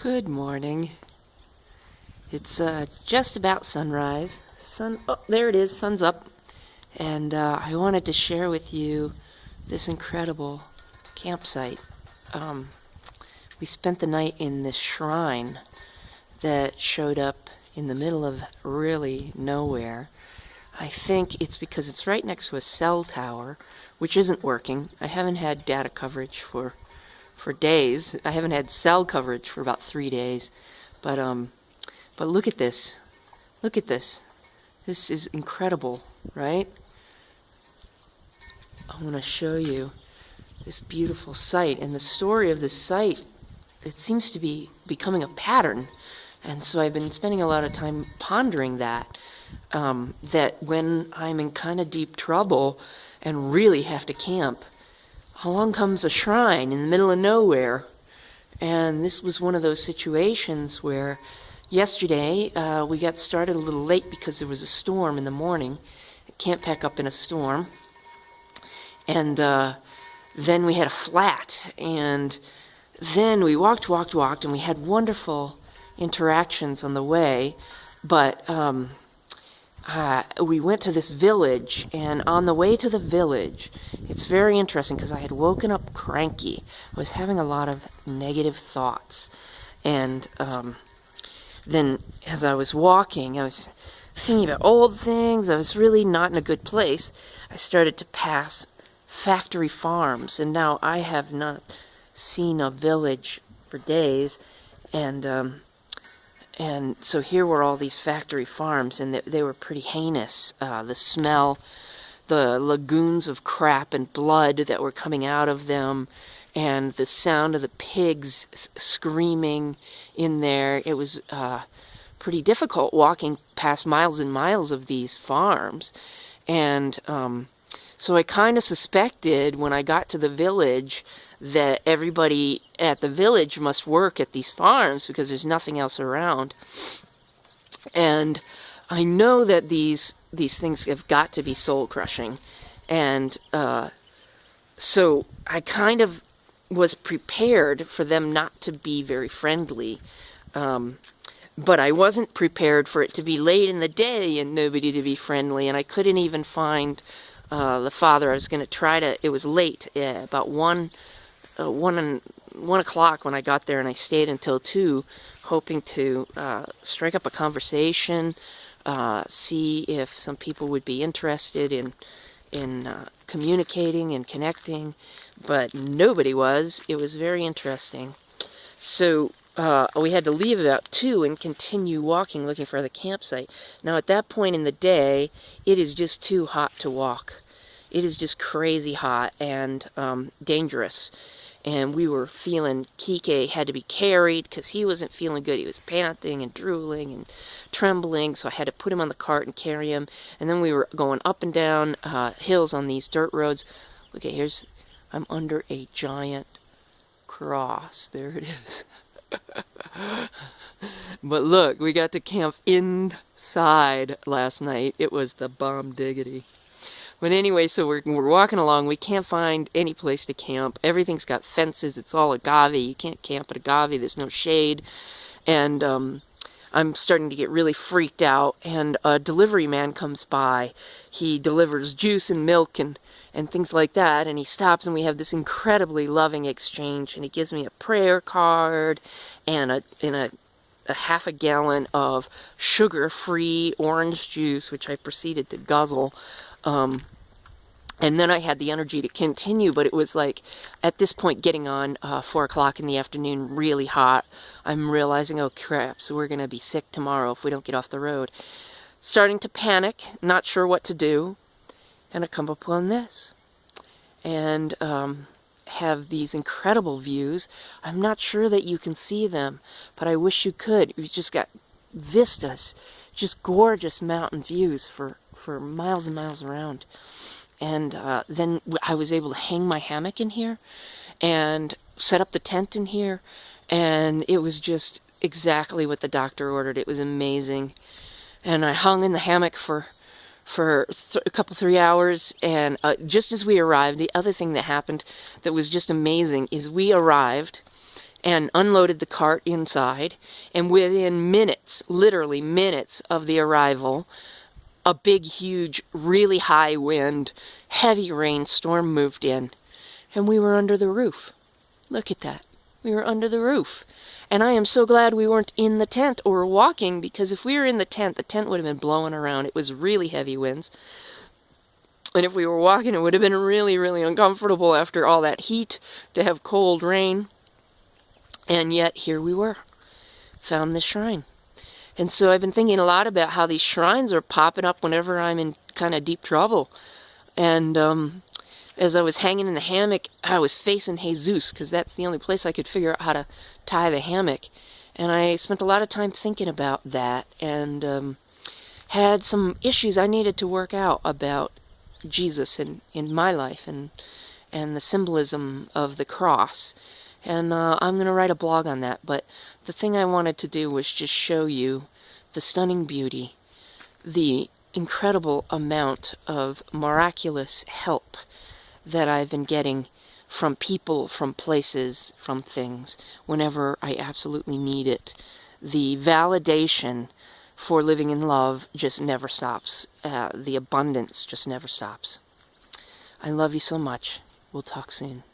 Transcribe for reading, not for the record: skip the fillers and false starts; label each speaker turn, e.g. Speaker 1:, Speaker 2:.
Speaker 1: Good morning. It's just about sunrise. Oh, there it is, sun's up. And I wanted to share with you this incredible campsite. We spent the night in this shrine that showed up in the middle of really nowhere. I think it's because it's right next to a cell tower, which isn't working. I haven't had data coverage for days. I haven't had cell coverage for about 3 days. But look at this. Look at this. This is incredible, right? I want to show you this beautiful site. And the story of this site, it seems to be becoming a pattern. And so I've been spending a lot of time pondering that. That when I'm in kind of deep trouble and really have to camp, along comes a shrine in the middle of nowhere. And this was one of those situations where yesterday we got started a little late because there was a storm in the morning. I can't pack up in a storm. And then we had a flat. And then we walked, and we had wonderful interactions on the way. But we went to this village, and on the way to the village, it's very interesting because I had woken up cranky. I was having a lot of negative thoughts. And then as I was walking, I was thinking about old things. I was really not in a good place. I started to pass factory farms, and now I have not seen a village for days. And so here were all these factory farms, and they were pretty heinous. The smell, the lagoons of crap and blood that were coming out of them, and the sound of the pigs screaming in there. It was pretty difficult walking past miles and miles of these farms. And so I kind of suspected when I got to the village that everybody at the village must work at these farms because there's nothing else around. And I know that these things have got to be soul-crushing. And so I kind of was prepared for them not to be very friendly. But I wasn't prepared for it to be late in the day and nobody to be friendly. And I couldn't even find the father. I was going to try to... It was late, about 1 o'clock when I got there, and I stayed until 2, hoping to strike up a conversation, see if some people would be interested in communicating and connecting, but nobody was. It was very interesting. So we had to leave about 2 and continue walking, looking for the campsite. Now at that point in the day, it is just too hot to walk. It is just crazy hot and dangerous. And we were feeling Kike had to be carried because he wasn't feeling good. He was panting and drooling and trembling, so I had to put him on the cart and carry him. And then we were going up and down hills on these dirt roads. Look at I'm under a giant cross. There it is. But look, we got to camp inside last night. It was the bomb diggity. But anyway, so we're walking along. We can't find any place to camp. Everything's got fences. It's all agave. You can't camp at agave. There's no shade. And I'm starting to get really freaked out. And a delivery man comes by. He delivers juice and milk and things like that. And he stops, and we have this incredibly loving exchange. And he gives me a prayer card and a half a gallon of sugar-free orange juice, which I proceeded to guzzle. And then I had the energy to continue, but it was like, at this point, getting on 4 o'clock in the afternoon, really hot. I'm realizing, oh crap, so we're going to be sick tomorrow if we don't get off the road. Starting to panic, not sure what to do, and I come upon this. And have these incredible views. I'm not sure that you can see them, but I wish you could. We've just got vistas, just gorgeous mountain views for miles and miles around. And then I was able to hang my hammock in here and set up the tent in here, and it was just exactly what the doctor ordered. It was amazing. And I hung in the hammock for a couple, 3 hours, and just as we arrived, the other thing that happened that was just amazing is we arrived, and unloaded the cart inside, and within minutes, literally minutes of the arrival, a big, huge, really high wind, heavy rainstorm moved in, and we were under the roof. Look at that. We were under the roof. And I am so glad we weren't in the tent or walking, because if we were in the tent would have been blowing around. It was really heavy winds. And if we were walking, it would have been really, really uncomfortable after all that heat to have cold rain. And yet, here we were, found this shrine. And so I've been thinking a lot about how these shrines are popping up whenever I'm in kind of deep trouble. And as I was hanging in the hammock, I was facing Jesus, because that's the only place I could figure out how to tie the hammock. And I spent a lot of time thinking about that, and had some issues I needed to work out about Jesus in my life, and the symbolism of the cross. And I'm going to write a blog on that, but the thing I wanted to do was just show you the stunning beauty, the incredible amount of miraculous help that I've been getting from people, from places, from things, whenever I absolutely need it. The validation for living in love just never stops. The abundance just never stops. I love you so much. We'll talk soon.